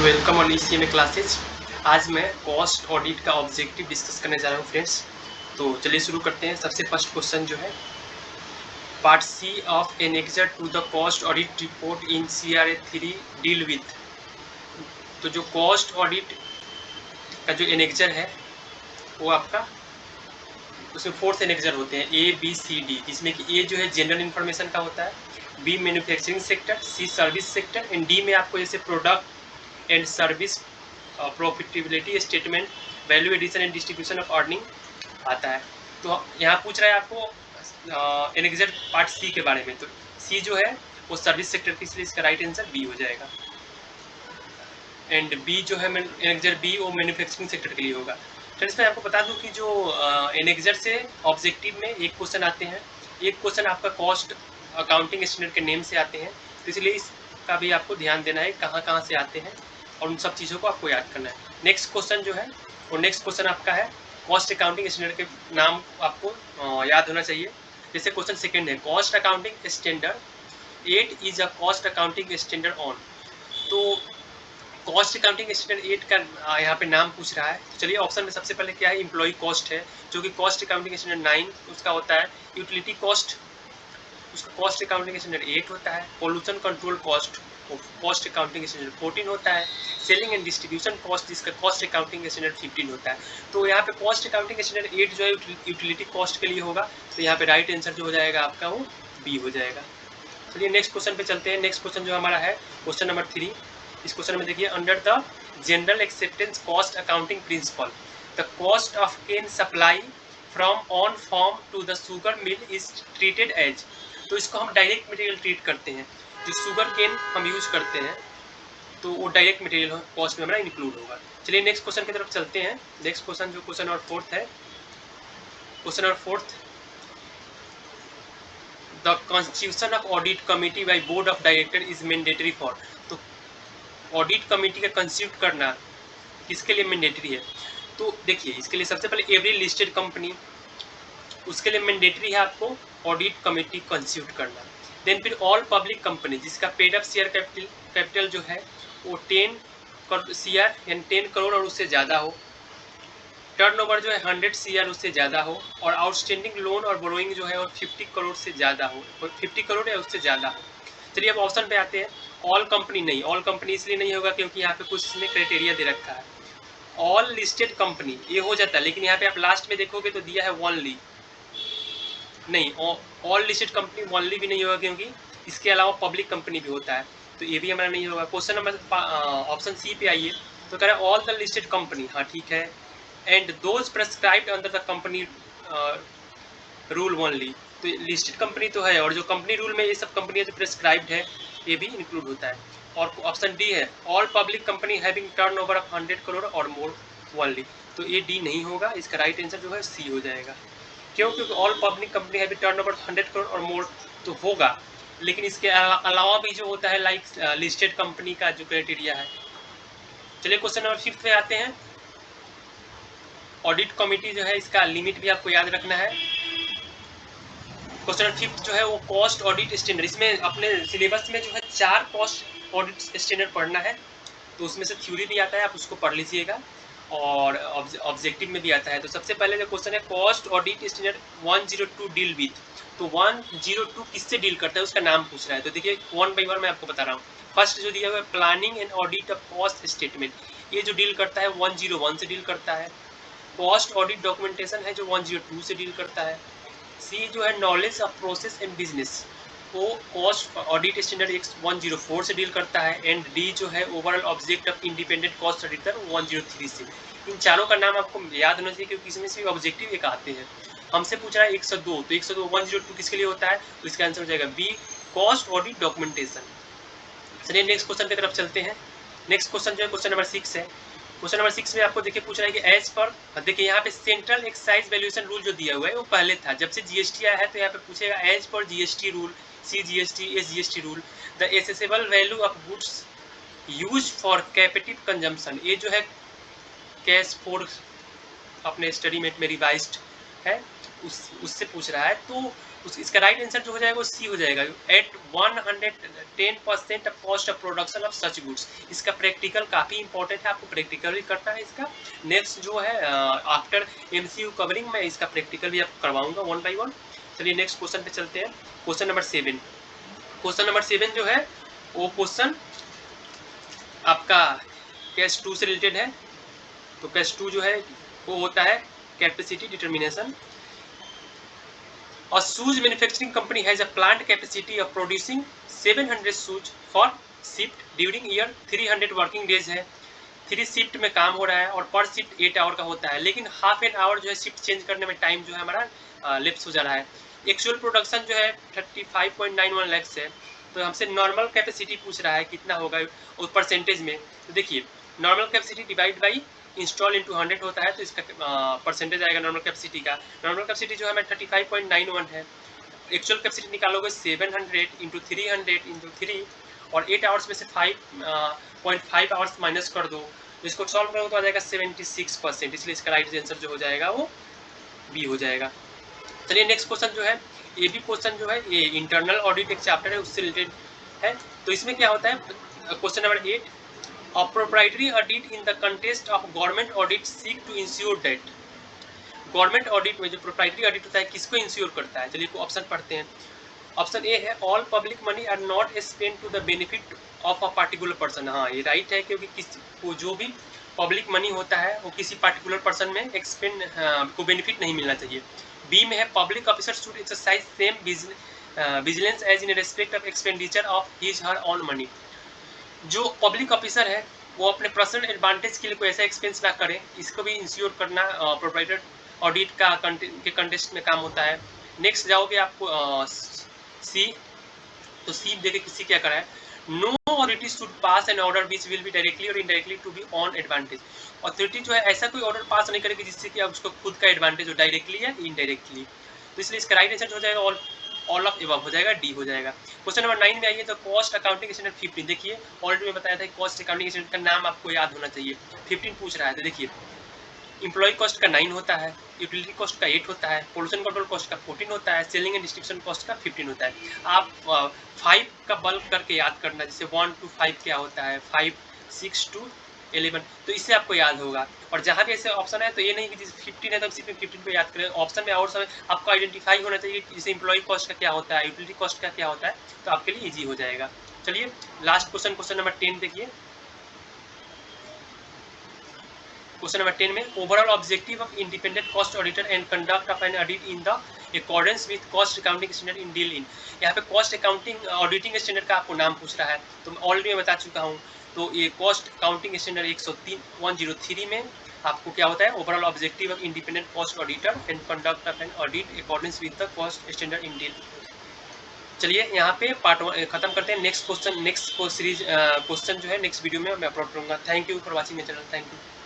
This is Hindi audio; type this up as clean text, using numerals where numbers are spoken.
Welcome on ईसीएमए classes. आज मैं कॉस्ट ऑडिट का ऑब्जेक्टिव डिस्कस करने जा रहा हूँ फ्रेंड्स। तो चलिए शुरू करते हैं। सबसे फर्स्ट क्वेश्चन जो है, part C of annexure two the cost audit report in CRA 3 deal with. तो जो कॉस्ट ऑडिट का जो एनेक्जर है वो आपका, उसमें 4 एनेक्जर होते हैं ABCD, जिसमें कि ए जो है जनरल इन्फॉर्मेशन का होता है, B manufacturing sector, C service sector and D में आपको जैसे product and service profitability statement, value addition and distribution of earning आता है। तो यहाँ पूछ रहा है आपको एनेक्जर पार्ट सी के बारे में। तो सी जो है वो सर्विस सेक्टर की, इसलिए इसका राइट आंसर बी हो जाएगा। एंड बी जो है एनेक्जर बी वो मैन्युफैक्चरिंग सेक्टर के लिए होगा। फ्रेंड्स मैं आपको बता दूं कि जो एनेक्जर से ऑब्जेक्टिव में एक क्वेश्चन आते हैं, एक क्वेश्चन आपका कॉस्ट अकाउंटिंग स्टैंडर्ड के नेम से आते हैं, तो इसलिए इसका भी आपको ध्यान देना है कहाँ कहाँ से आते हैं और उन सब चीज़ों को आपको याद करना है। नेक्स्ट क्वेश्चन जो है वो नेक्स्ट क्वेश्चन आपका है कॉस्ट अकाउंटिंग स्टैंडर्ड के नाम आपको याद होना चाहिए। जैसे क्वेश्चन सेकेंड है, cost accounting standard 8 is a cost accounting standard on. तो कॉस्ट अकाउंटिंग स्टैंडर्ड 8 का यहाँ पे नाम पूछ रहा है। तो चलिए ऑप्शन में सबसे पहले क्या है, एम्प्लॉय कॉस्ट है, जो कि कॉस्ट अकाउंटिंग स्टैंडर्ड 9 उसका होता है। यूटिलिटी कॉस्ट, उसका कॉस्ट अकाउंटिंग स्टैंडर्ड 8 होता है। Pollution control cost, cost accounting standard 14 होता है। सेलिंग एंड डिस्ट्रीब्यूशन कॉस्ट, जिसका कॉस्ट अकाउंटिंग स्टैंडर्ड 15 होता है। तो यहाँ पे कॉस्ट अकाउंटिंग स्टैंडर्ड 8 जो है यूटिलिटी कॉस्ट के लिए होगा, तो यहाँ पे राइट आंसर जो हो जाएगा आपका वो बी हो जाएगा। चलिए नेक्स्ट क्वेश्चन पे चलते हैं। नेक्स्ट क्वेश्चन जो हमारा है क्वेश्चन नंबर 3। इस क्वेश्चन में देखिए, under the general acceptance cost accounting principle the cost of cane supply from on farm to the sugar mill is treated as. तो इसको हम डायरेक्ट मटेरियल ट्रीट करते हैं, जो शुगर केन हम यूज करते हैं तो वो डायरेक्ट मटेरियल कॉस्ट में हमारा इंक्लूड होगा। चलिए नेक्स्ट क्वेश्चन की तरफ चलते हैं। नेक्स्ट क्वेश्चन जो क्वेश्चन नंबर 4 है, question number 4, the constitution of audit committee by board of director is mandatory for. तो ऑडिट कमिटी का कंस्टिट्यूट करना किसके लिए मैंडेटरी है? तो देखिए इसके लिए सबसे पहले एवरी लिस्टेड कंपनी, उसके लिए मैंडेटरी है आपको ऑडिट कमेटी कंस्टिट्यूट करना। देन फिर ऑल पब्लिक कंपनी जिसका पेड अप शेयर कैपिटल जो है वो 10 CR यानी 10 करोड़ और उससे ज़्यादा हो, टर्नओवर जो है 100 CR उससे ज़्यादा हो, और आउटस्टैंडिंग लोन और बोरोइंग जो है वो 50 करोड़ से ज़्यादा हो, 50 करोड़ या उससे ज़्यादा हो। चलिए अब ऑप्शन पे आते हैं। ऑल कंपनी नहीं, ऑल कंपनी इसलिए नहीं होगा क्योंकि यहाँ पे कुछ इसमें क्राइटेरिया दे रखा है। ऑल लिस्टेड कंपनी ये हो जाता है, लेकिन यहाँ पे आप लास्ट में देखोगे तो दिया है ओनली, नहीं ऑल लिस्टेड कंपनी ओनली भी नहीं होगा क्योंकि इसके अलावा पब्लिक कंपनी भी होता है, तो ये भी हमारा नहीं होगा। क्वेश्चन नंबर ऑप्शन सी पे आइए, तो कह रहा है ऑल द लिस्टेड कंपनी, हाँ ठीक है, and those prescribed under the company rule only. तो लिस्टेड कंपनी तो है, और जो कंपनी रूल में ये सब कंपनियां जो प्रेस्क्राइब्ड है ये भी इंक्लूड होता है। और ऑप्शन डी है all public company having turnover of 100 crore और मोर ओनली। तो ये डी नहीं होगा, इसका राइट आंसर जो है सी हो जाएगा। क्यों? क्योंकि all public company having turnover 100 crore और मोर तो होगा, लेकिन इसके अलावा भी जो होता है लाइक लिस्टेड कंपनी का जो क्राइटेरिया है। चलिए क्वेश्चन नंबर 5 पे आते हैं। ऑडिट कमिटी जो है इसका लिमिट भी आपको याद रखना है। क्वेश्चन 5 जो है वो कॉस्ट ऑडिट स्टैंडर्ड, इसमें अपने सिलेबस में जो है 4 कॉस्ट ऑडिट स्टैंडर्ड पढ़ना है, तो उसमें से थ्योरी भी आता है, आप उसको पढ़ लीजिएगा, और ऑब्जेक्टिव में भी आता है। तो सबसे पहले जो क्वेश्चन है cost audit standard 102 deal with. तो 102 किससे डील करता है उसका नाम पूछ रहा है। तो देखिए वन बाई वन मैं आपको बता रहा हूँ। फर्स्ट जो दिया हुआ है planning and audit of cost statement, ये जो डील करता है 101 से डील करता है। कॉस्ट ऑडिट डॉक्यूमेंटेशन है जो 102 से डील करता है। सी जो है knowledge of process and business, वो कॉस्ट ऑडिट स्टैंडर्ड 104 से डील करता है। एंड डी जो है overall object of independent cost auditor 103 से। इन चारों का नाम आपको याद होना चाहिए क्योंकि इसमें से ऑब्जेक्टिव एक आते हैं। हमसे पूछ रहा है 102, तो 102 102 किसके लिए होता है, तो इसका आंसर हो जाएगा बी, कॉस्ट ऑडिट डॉक्यूमेंटेशन। चलिए नेक्स्ट क्वेश्चन की तरफ चलते हैं। नेक्स्ट क्वेश्चन जो है क्वेश्चन नंबर 6 है। क्वेश्चन नंबर 6 में आपको देखिए पूछ रहा है कि एज पर, देखिए यहाँ पे सेंट्रल एक्साइज वैल्यूएशन रूल जो दिया हुआ है वो पहले था, जब से जीएसटी आया है तो यहाँ पे पूछेगा एज पर GST rule, CGST SGST rule, the assessable value of goods use for captive consumption, ये जो है कैश फॉर अपने स्टडी मेट में रिवाइज्ड है, उससे पूछ रहा है। तो तो इसका राइट आंसर जो हो जाएगा वो सी हो जाएगा। At 110% of cost of production of such goods. इसका प्रैक्टिकल काफ़ी इंपॉर्टेंट है, आपको प्रैक्टिकल भी करना है इसका। नेक्स्ट जो है आफ्टर एमसीयू कवरिंग मैं इसका प्रैक्टिकल भी आपको करवाऊंगा 1 by 1। चलिए नेक्स्ट क्वेश्चन पे चलते हैं। Question number 7। क्वेश्चन नंबर 7 जो है वो क्वेश्चन आपका केस 2 से रिलेटेड है। तो केस 2 जो है वो होता है capacity determination. A shoes manufacturing company has a planned capacity of producing 700 shoes for shift during year 300 working days है। 3 शिफ्ट में काम हो रहा है और पर शिफ्ट 8 आवर का होता है, लेकिन हाफ एन आवर जो है शिफ्ट चेंज करने में टाइम जो है हमारा लेप्स हो जा रहा है। एक्चुअल प्रोडक्शन जो है 35.91 लैक्स है। तो हमसे नॉर्मल कैपेसिटी पूछ रहा है कितना होगा उस परसेंटेज में। तो देखिए normal capacity divide by install into 100 होता है, तो इसका परसेंटेज आएगा नॉर्मल कैपेसिटी का। नॉर्मल कैपेसिटी जो है हमें 35.91 है। एक्चुअल कैपेसिटी निकालोगे 700 इंटू 300 इंटू 3 और 8 आवर्स में से 5.5 आवर्स माइनस कर दो, तो इसको सॉल्व करोगे तो आ जाएगा 76%। इसलिए इसका राइट आंसर जो हो जाएगा वो बी हो जाएगा। चलिए नेक्स्ट क्वेश्चन जो है ये भी क्वेश्चन जो है ये इंटरनल ऑडिट एक चैप्टर है उससे रिलेटेड है। तो इसमें क्या होता है, question number 8, A proprietary audit in the context of government audit seek to ensure that। Government audit में जो प्रोप्राइटरी ऑडिट होता है किसको इंश्योर करता है। चलिए ऑप्शन पढ़ते हैं। ऑप्शन ए है all public money are not spend to the benefit of a particular person. हाँ ये राइट है, क्योंकि किसी को जो भी पब्लिक मनी होता है वो किसी पार्टिकुलर पर्सन में एक्सपेंड को बेनिफिट नहीं मिलना चाहिए। बी में है public officer should exercise same vigilance as in respect of expenditure of his her own money. जो पब्लिक ऑफिसर है वो अपने पर्सनल एडवांटेज के लिए कोई ऐसा एक्सपेंस ना करे, इसको भी इंश्योर करना प्रोप्राइटर ऑडिट का के कंटेस्ट में काम होता है। नेक्स्ट जाओगे आपको सी। तो सी देखिए किसी क्या करा है, no authority should pass an order which will be directly और indirectly to be on advantage. Authority जो है ऐसा कोई ऑर्डर पास नहीं करेगी जिससे कि उसको खुद का एडवांटेज हो, डायरेक्टली या इनडायरेक्टली। तो इसलिए इसका राइट आंसर हो जाएगा ऑल ऑफ एबव हो जाएगा, डी हो जाएगा। क्वेश्चन नंबर 9 में आइए तो कॉस्ट अकाउंटिंग स्टैंडर्ड 15। देखिए ऑलरेडी मैं बताया था कॉस्ट अकाउंटिंग स्टैंडर्ड का नाम आपको याद होना चाहिए। 15 पूछ रहा है तो देखिए एम्प्लॉय कॉस्ट का 9 होता है, यूटिलिटी कॉस्ट का 8 होता है, पोल्यूशन कंट्रोल कॉस्ट का 14 होता है, सेलिंग एंड डिस्ट्रीब्यूशन कॉस्ट का 15 होता है। आप 5 का बल्क करके याद करना, जैसे 1 to 5 क्या होता है, 5, 6 to 11, तो इससे आपको याद होगा। और जहाँ भी ऐसे ऑप्शन है तो ये नहीं कि जैसे 15 है तो सिर्फ 15 को याद करें, ऑप्शन में और सब आपको आइडेंटिफाई होना चाहिए जैसे एम्प्लॉय कॉस्ट का क्या होता है, यूटिलिटी कॉस्ट का क्या होता है, तो आपके लिए ईजी हो जाएगा। चलिए लास्ट क्वेश्चन, क्वेश्चन नंबर 10 देखिए। क्वेश्चन नंबर 10 में overall objective of independent cost auditor and conduct of an audit in the accordance with cost accounting standard in deal in. यहाँ पे कॉस्ट अकाउंटिंग ऑडिटिंग स्टैंडर्ड का आपको नाम पूछ रहा है, तो मैं ऑलरेडी बता चुका हूँ। तो ये कॉस्ट अकाउंटिंग स्टैंडर्ड 103 में आपको क्या होता है, overall objective of independent cost auditor and conduct of an audit accordance with the cost standard in deal. चलिए यहाँ पे पार्ट 1 खत्म करते हैं। Next question, next series question जो है नेक्स्ट वीडियो में मैं अपलोड करूँगा। Thank you for watching my channel. Thank you.